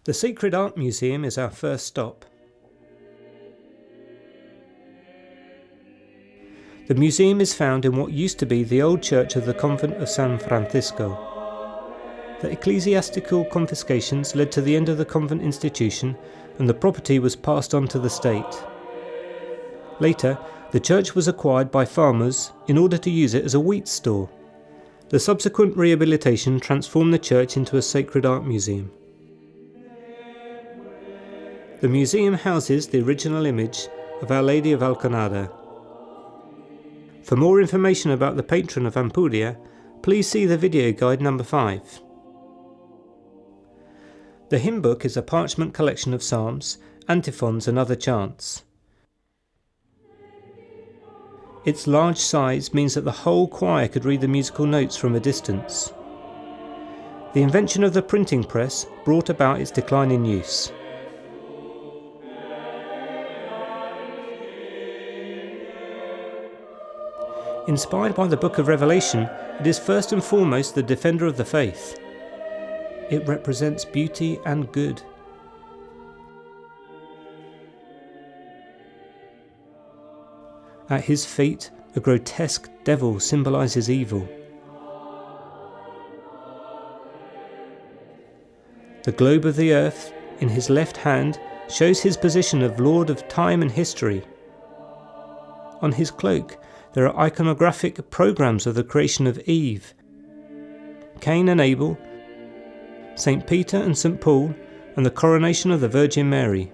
The Sacred Art Museum is our first stop. The museum is found in what used to be the old church of the convent of San Francisco. The ecclesiastical confiscations led to the end of the convent institution, and the property was passed on to the state. Later, the church was acquired by farmers in order to use it as a wheat store. The subsequent rehabilitation transformed the church into a sacred art museum. The museum houses the original image of Our Lady of Alconada. For more information about the patron of Ampudia, please see the video guide number 5. The hymn book is a parchment collection of psalms, antiphons and other chants. Its large size means that the whole choir could read the musical notes from a distance. The invention of the printing press brought about its decline in use. Inspired by the Book of Revelation, it is first and foremost the defender of the faith. It represents beauty and good. At his feet, a grotesque devil symbolises evil. The globe of the earth, in his left hand, shows his position of Lord of time and history. On his cloak, there are iconographic programs of the creation of Eve, Cain and Abel, St. Peter and St. Paul, and the coronation of the Virgin Mary.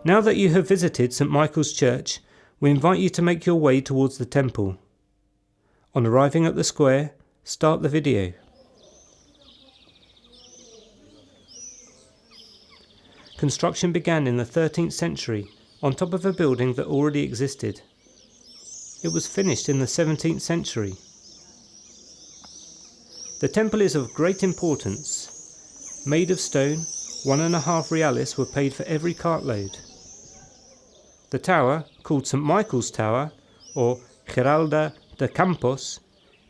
Now that you have visited St. Michael's Church, we invite you to make your way towards the temple. On arriving at the square, start the video. Construction began in the 13th century on top of a building that already existed. It was finished in the 17th century. The temple is of great importance. Made of stone, 1.5 reales were paid for every cartload. The tower, called St. Michael's Tower, or Giralda de Campos,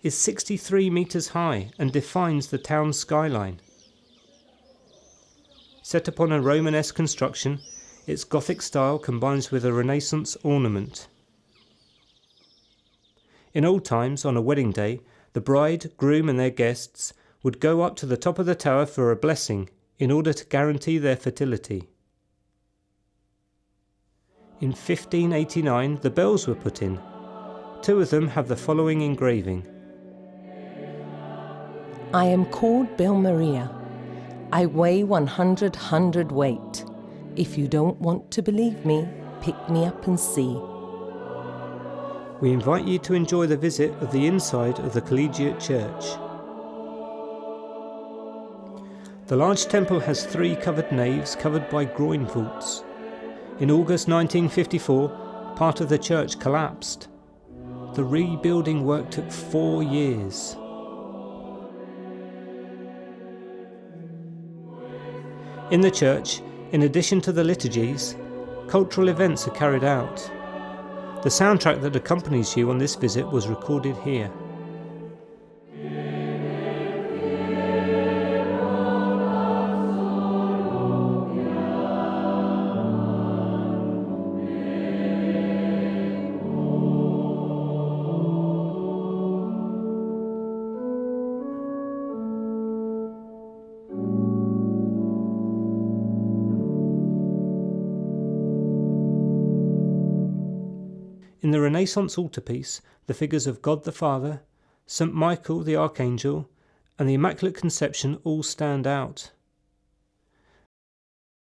is 63 metres high and defines the town's skyline. Set upon a Romanesque construction, its Gothic style combines with a Renaissance ornament. In old times, on a wedding day, the bride, groom and their guests would go up to the top of the tower for a blessing in order to guarantee their fertility. In 1589, the bells were put in. 2 of them have the following engraving. I am called Bill Maria. I weigh 100 hundredweight. If you don't want to believe me, pick me up and see. We invite you to enjoy the visit of the inside of the Collegiate Church. The large temple has 3 covered naves covered by groin vaults. In August 1954, part of the church collapsed. The rebuilding work took 4 years. In the church, in addition to the liturgies, cultural events are carried out. The soundtrack that accompanies you on this visit was recorded here. In the Renaissance altarpiece, the figures of God the Father, St. Michael the Archangel, and the Immaculate Conception all stand out.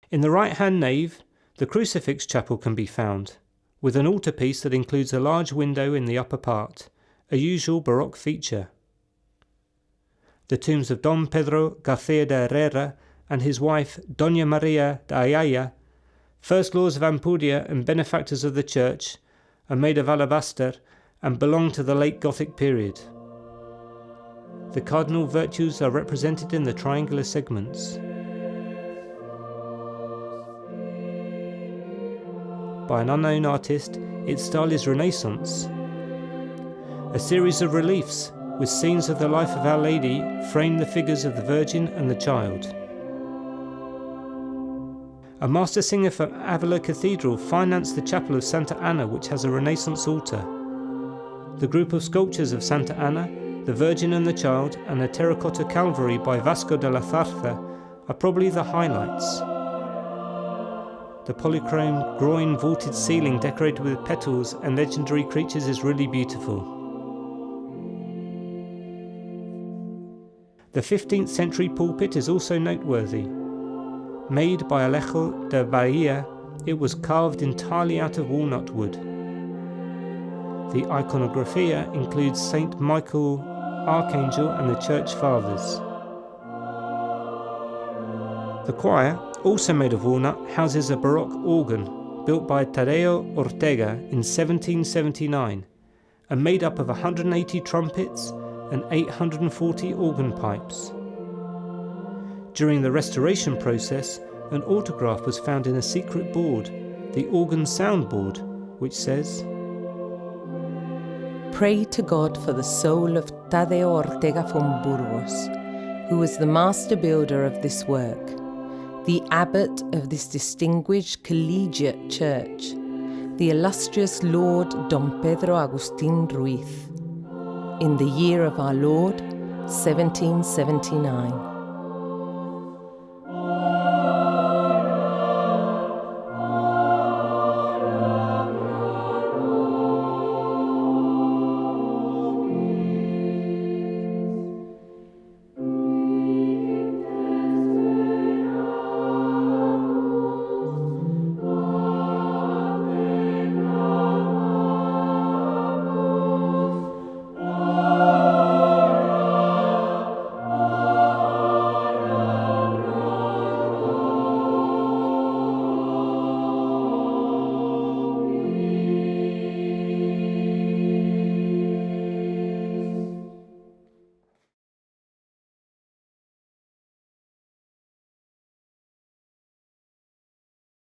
In the right-hand nave, the Crucifix Chapel can be found, with an altarpiece that includes a large window in the upper part, a usual Baroque feature. The tombs of Don Pedro García de Herrera and his wife Doña María de Ayala, first lords of Ampudia and benefactors of the church, are made of alabaster and belong to the late Gothic period. The cardinal virtues are represented in the triangular segments. By an unknown artist, its style is Renaissance. A series of reliefs with scenes of the life of Our Lady frame the figures of the Virgin and the Child. A master singer from Avila Cathedral financed the chapel of Santa Anna, which has a Renaissance altar. The group of sculptures of Santa Anna, the Virgin and the Child, and a terracotta Calvary by Vasco de la Zarza are probably the highlights. The polychrome groin vaulted ceiling decorated with petals and legendary creatures is really beautiful. The 15th century pulpit is also noteworthy. Made by Alejo de Bahia, it was carved entirely out of walnut wood. The iconographia includes Saint Michael Archangel and the Church Fathers. The choir, also made of walnut, houses a Baroque organ built by Tadeo Ortega in 1779 and made up of 180 trumpets and 840 organ pipes. During the restoration process, an autograph was found in a secret board, the organ soundboard, which says, "Pray to God for the soul of Tadeo Ortega von Burgos, who was the master builder of this work, the abbot of this distinguished collegiate church, the illustrious Lord Don Pedro Agustin Ruiz, in the year of our Lord, 1779.